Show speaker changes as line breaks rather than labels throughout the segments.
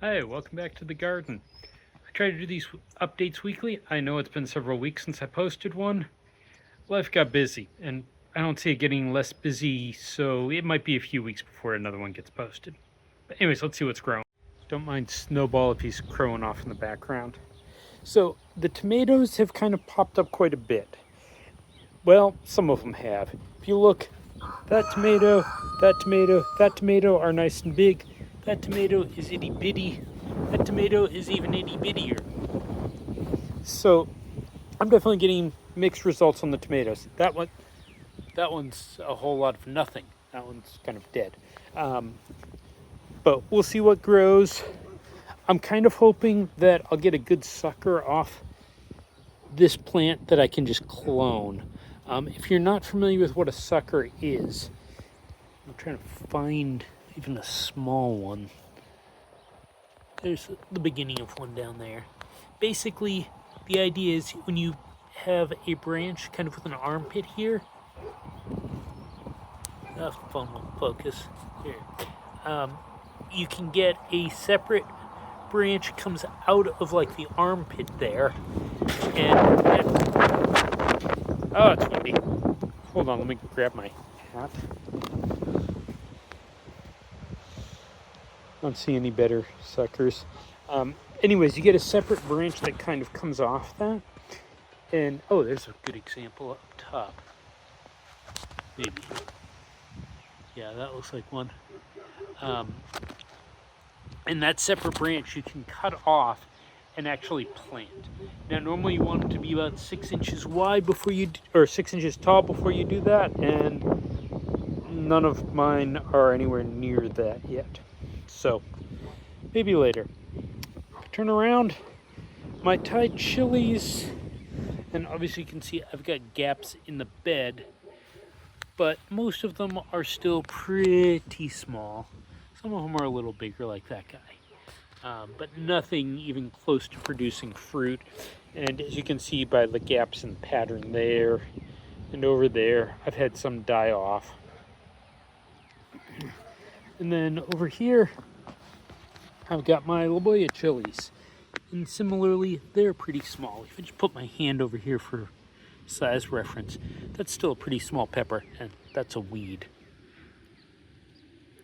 Hi, welcome back to the garden. I try to do these updates weekly. I know it's been several weeks since I posted one. Life got busy, and I don't see it getting less busy, so it might be a few weeks before another one gets posted. But, anyways, let's see what's growing. Don't mind Snowball if he's crowing off in the background. So, the tomatoes have kind of popped up quite a bit. Well, some of them have. If you look, that tomato, that tomato are nice and big. That tomato is itty bitty. That tomato is even itty bittier. So I'm definitely getting mixed results on the tomatoes. That one's a whole lot of nothing. That one's kind of dead. But we'll see what grows. I'm kind of hoping that I'll get a good sucker off this plant that I can just clone. If you're not familiar with what a sucker is, I'm trying to find even a small one. There's the beginning of one down there. Basically, the idea is when you have a branch kind of with an armpit here, the phone won't focus here. You can get a separate branch comes out of like the armpit there, and oh, it's windy. Hold on, let me grab my hat. I don't see any better suckers. Anyways, you get a separate branch that kind of comes off that. And, oh, there's a good example up top. Maybe. Yeah, that looks like one. And that separate branch you can cut off and actually plant. Now, normally you want them to be about 6 inches wide before you, or 6 inches tall before you do that. And none of mine are anywhere near that yet. So, maybe later. Turn around. My Thai chilies, and obviously you can see I've got gaps in the bed, but most of them are still pretty small. Some of them are a little bigger, like that guy, but nothing even close to producing fruit. And as you can see by the gaps in the pattern there and over there, I've had some die off. And then over here, I've got my La Boya chilies. And similarly, they're pretty small. If I just put my hand over here for size reference, that's still a pretty small pepper, and that's a weed.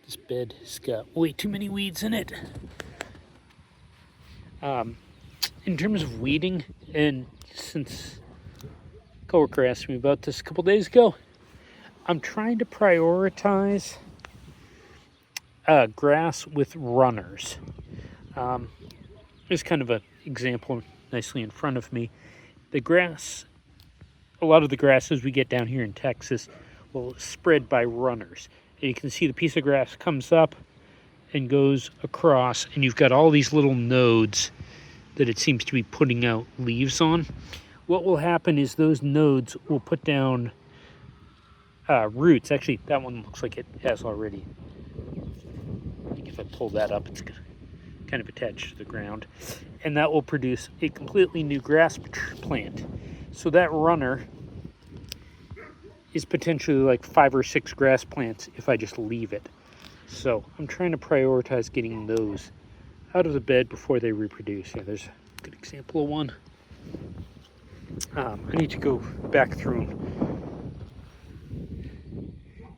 This bed has got way too many weeds in it. In terms of weeding, and since a coworker asked me about this a couple days ago, I'm trying to prioritize grass with runners. There's kind of an example nicely in front of me. The grass, a lot of the grasses we get down here in Texas will spread by runners. And you can see the piece of grass comes up and goes across, and you've got all these little nodes that it seems to be putting out leaves on. What will happen is those nodes will put down roots. Actually, that one looks like it has already. I think if I pull that up, it's kind of attached to the ground, and that will produce a completely new grass plant. So that runner is potentially like 5 or 6 grass plants if I just leave it. So I'm trying to prioritize getting those out of the bed before they reproduce. Yeah, there's a good example of one. I need to go back through them.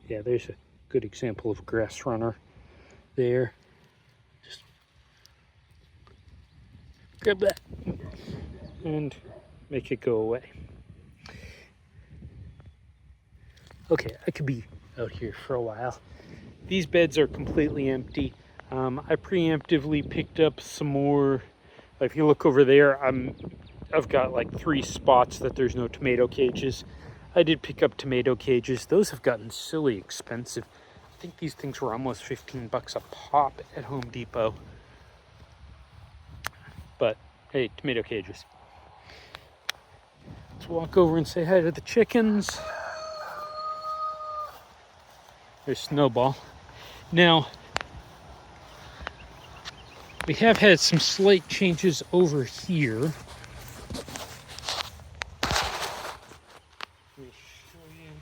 Yeah, there's a good example of grass runner there. Just grab that and make it go away. Okay, I could be out here for a while. These beds are completely empty. I preemptively picked up some more. If you look over there, I've got like 3 spots that there's no tomato cages. I did pick up tomato cages. Those have gotten silly expensive. I think these things were almost 15 bucks a pop at Home Depot. But hey, tomato cages. Let's walk over and say hi to the chickens. There's Snowball. Now, we have had some slight changes over here. Let me show you.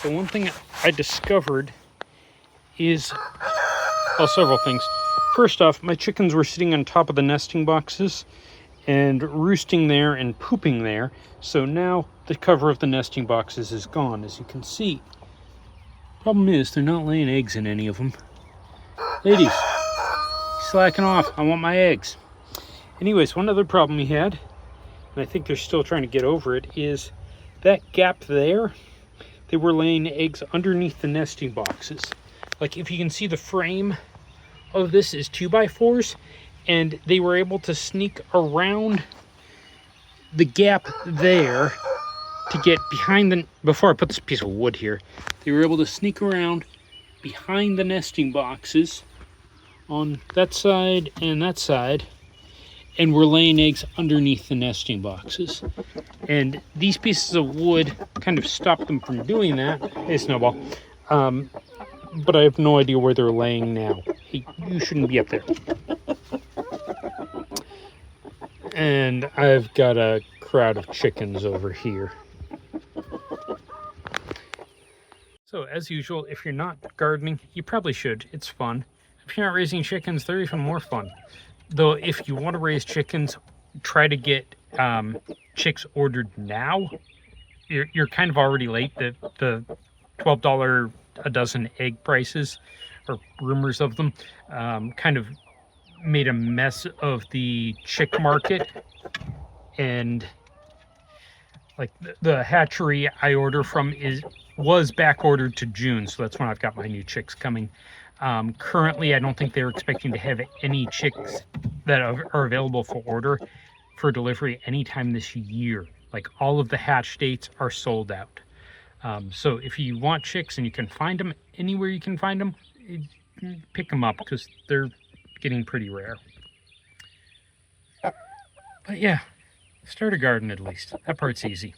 So one thing I discovered is, well, several things. First off, my chickens were sitting on top of the nesting boxes and roosting there and pooping there. So now the cover of the nesting boxes is gone, as you can see. Problem is, they're not laying eggs in any of them. Ladies, slacking off. I want my eggs. Anyways, one other problem we had, and I think they're still trying to get over it, is that gap there. They were laying eggs underneath the nesting boxes. Like, if you can see, the frame of this is 2x4s, and they were able to sneak around the gap there to get behind the, before I put this piece of wood here, they were able to sneak around behind the nesting boxes on that side, and were laying eggs underneath the nesting boxes. And these pieces of wood kind of stopped them from doing that. Hey, Snowball. But I have no idea where they're laying now. Hey, you shouldn't be up there. And I've got a crowd of chickens over here. So, as usual, if you're not gardening, you probably should. It's fun. If you're not raising chickens, they're even more fun. Though, if you want to raise chickens, try to get chicks ordered now. You're kind of already late. The $12 a dozen egg prices, or rumors of them, kind of made a mess of the chick market. And like the hatchery I order from was back ordered to June, so that's when I've got my new chicks coming. Currently, I don't think they're expecting to have any chicks that are available for order for delivery anytime this year. Like, all of the hatch dates are sold out. So if you want chicks and you can find them anywhere you can find them, pick them up, because they're getting pretty rare. But yeah, start a garden at least. That part's easy.